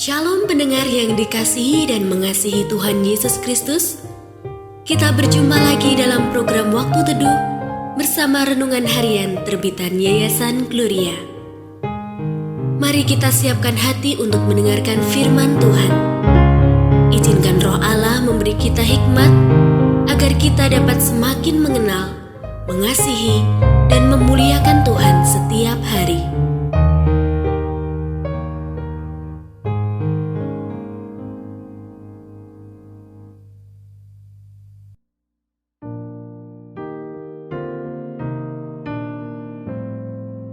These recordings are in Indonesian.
Shalom pendengar yang dikasihi dan mengasihi Tuhan Yesus Kristus. Kita berjumpa lagi dalam program Waktu Teduh bersama Renungan Harian terbitan Yayasan Gloria. Mari kita siapkan hati untuk mendengarkan firman Tuhan. Izinkan Roh Allah memberi kita hikmat agar kita dapat semakin mengenal, mengasihi, dan memuliakan Tuhan setiap hari.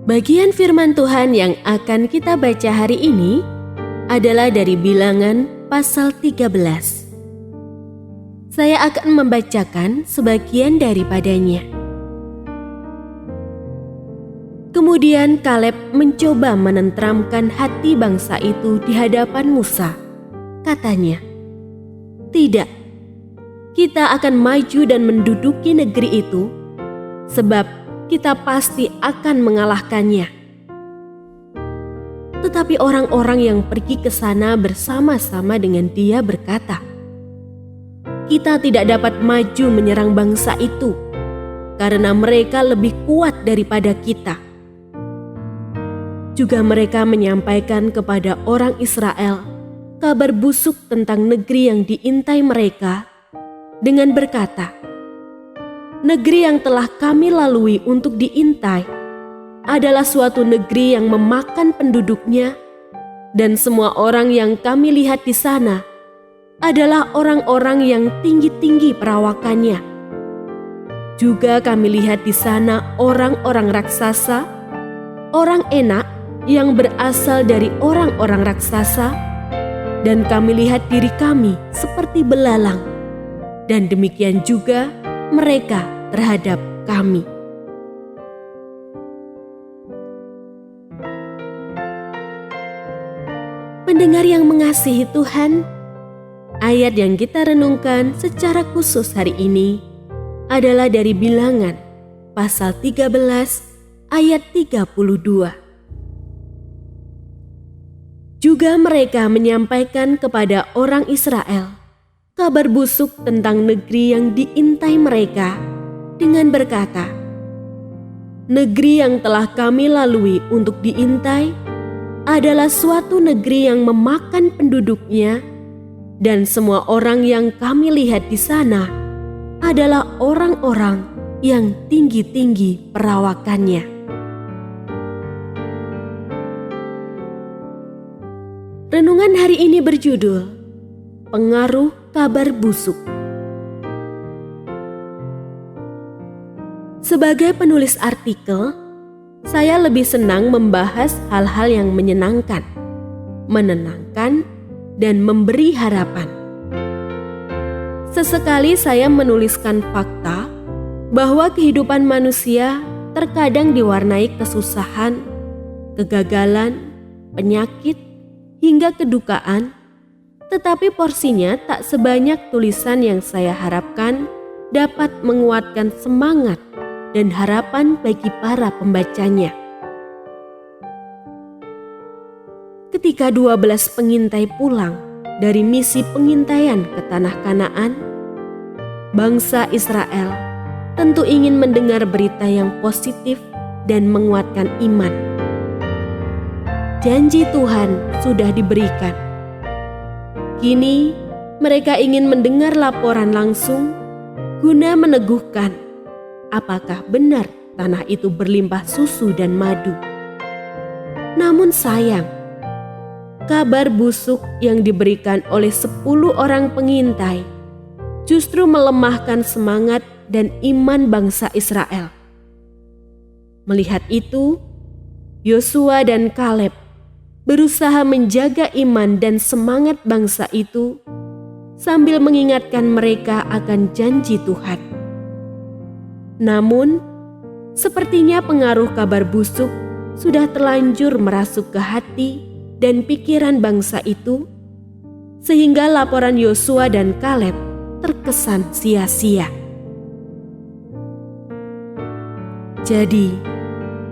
Bagian firman Tuhan yang akan kita baca hari ini adalah dari Bilangan pasal 13. Saya akan membacakan sebagian daripadanya. Kemudian Kaleb mencoba menenteramkan hati bangsa itu di hadapan Musa. Katanya, "Tidak, kita akan maju dan menduduki negeri itu, sebab kita pasti akan mengalahkannya." Tetapi orang-orang yang pergi ke sana bersama-sama dengan dia berkata, "Kita tidak dapat maju menyerang bangsa itu, karena mereka lebih kuat daripada kita." Juga mereka menyampaikan kepada orang Israel kabar busuk tentang negeri yang diintai mereka dengan berkata, "Negeri yang telah kami lalui untuk diintai adalah suatu negeri yang memakan penduduknya, dan semua orang yang kami lihat di sana adalah orang-orang yang tinggi-tinggi perawakannya. Juga kami lihat di sana orang-orang raksasa, orang enak yang berasal dari orang-orang raksasa, dan kami lihat diri kami seperti belalang, dan demikian juga mereka terhadap kami." Pendengar yang mengasihi Tuhan, ayat yang kita renungkan secara khusus hari ini adalah dari Bilangan pasal 13 ayat 32. Juga mereka menyampaikan kepada orang Israel kabar busuk tentang negeri yang diintai mereka dengan berkata, "Negeri yang telah kami lalui untuk diintai adalah suatu negeri yang memakan penduduknya, dan semua orang yang kami lihat di sana adalah orang-orang yang tinggi-tinggi perawakannya." Renungan hari ini berjudul Pengaruh Kabar Busuk. Sebagai penulis artikel, saya lebih senang membahas hal-hal yang menyenangkan, menenangkan, dan memberi harapan. Sesekali saya menuliskan fakta bahwa kehidupan manusia terkadang diwarnai kesusahan, kegagalan, penyakit, hingga kedukaan, tetapi porsinya tak sebanyak tulisan yang saya harapkan dapat menguatkan semangat dan harapan bagi para pembacanya. Ketika 12 pengintai pulang dari misi pengintaian ke tanah Kanaan, bangsa Israel tentu ingin mendengar berita yang positif dan menguatkan iman. Janji Tuhan sudah diberikan. Kini mereka ingin mendengar laporan langsung guna meneguhkan apakah benar tanah itu berlimpah susu dan madu. Namun sayang, kabar busuk yang diberikan oleh 10 orang pengintai justru melemahkan semangat dan iman bangsa Israel. Melihat itu, Yosua dan Kaleb berusaha menjaga iman dan semangat bangsa itu sambil mengingatkan mereka akan janji Tuhan. Namun, sepertinya pengaruh kabar busuk sudah terlanjur merasuk ke hati dan pikiran bangsa itu, sehingga laporan Yosua dan Kaleb terkesan sia-sia. Jadi,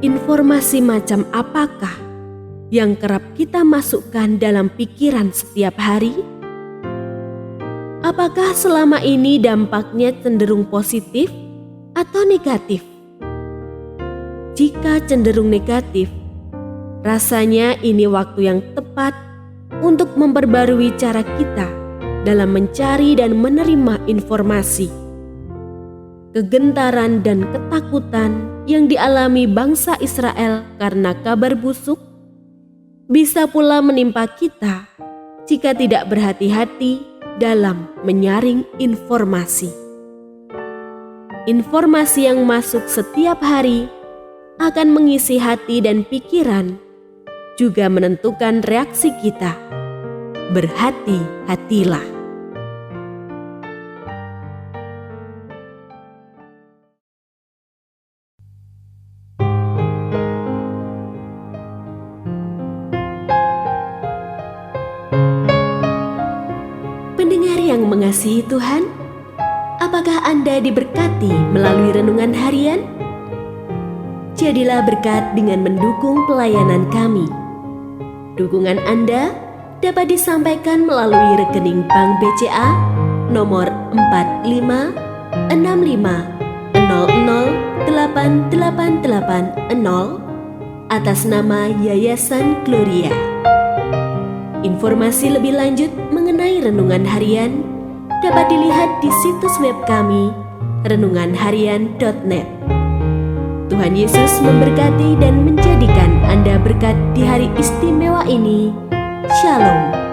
informasi macam apakah yang kerap kita masukkan dalam pikiran setiap hari? Apakah selama ini dampaknya cenderung positif atau negatif? Jika cenderung negatif, rasanya ini waktu yang tepat untuk memperbarui cara kita dalam mencari dan menerima informasi. Kegentaran dan ketakutan yang dialami bangsa Israel karena kabar busuk bisa pula menimpa kita jika tidak berhati-hati dalam menyaring informasi. Informasi yang masuk setiap hari akan mengisi hati dan pikiran, juga menentukan reaksi kita. Berhati-hatilah. Pendengar yang mengasihi Tuhan, apakah Anda diberkati melalui renungan harian? Jadilah berkat dengan mendukung pelayanan kami. Dukungan Anda dapat disampaikan melalui rekening Bank BCA nomor 456500088880 atas nama Yayasan Gloria. Informasi lebih lanjut mengenai renungan harian dapat dilihat di situs web kami renunganharian.net. Tuhan Yesus memberkati dan menjadikan Anda berkat di hari istimewa ini. Shalom.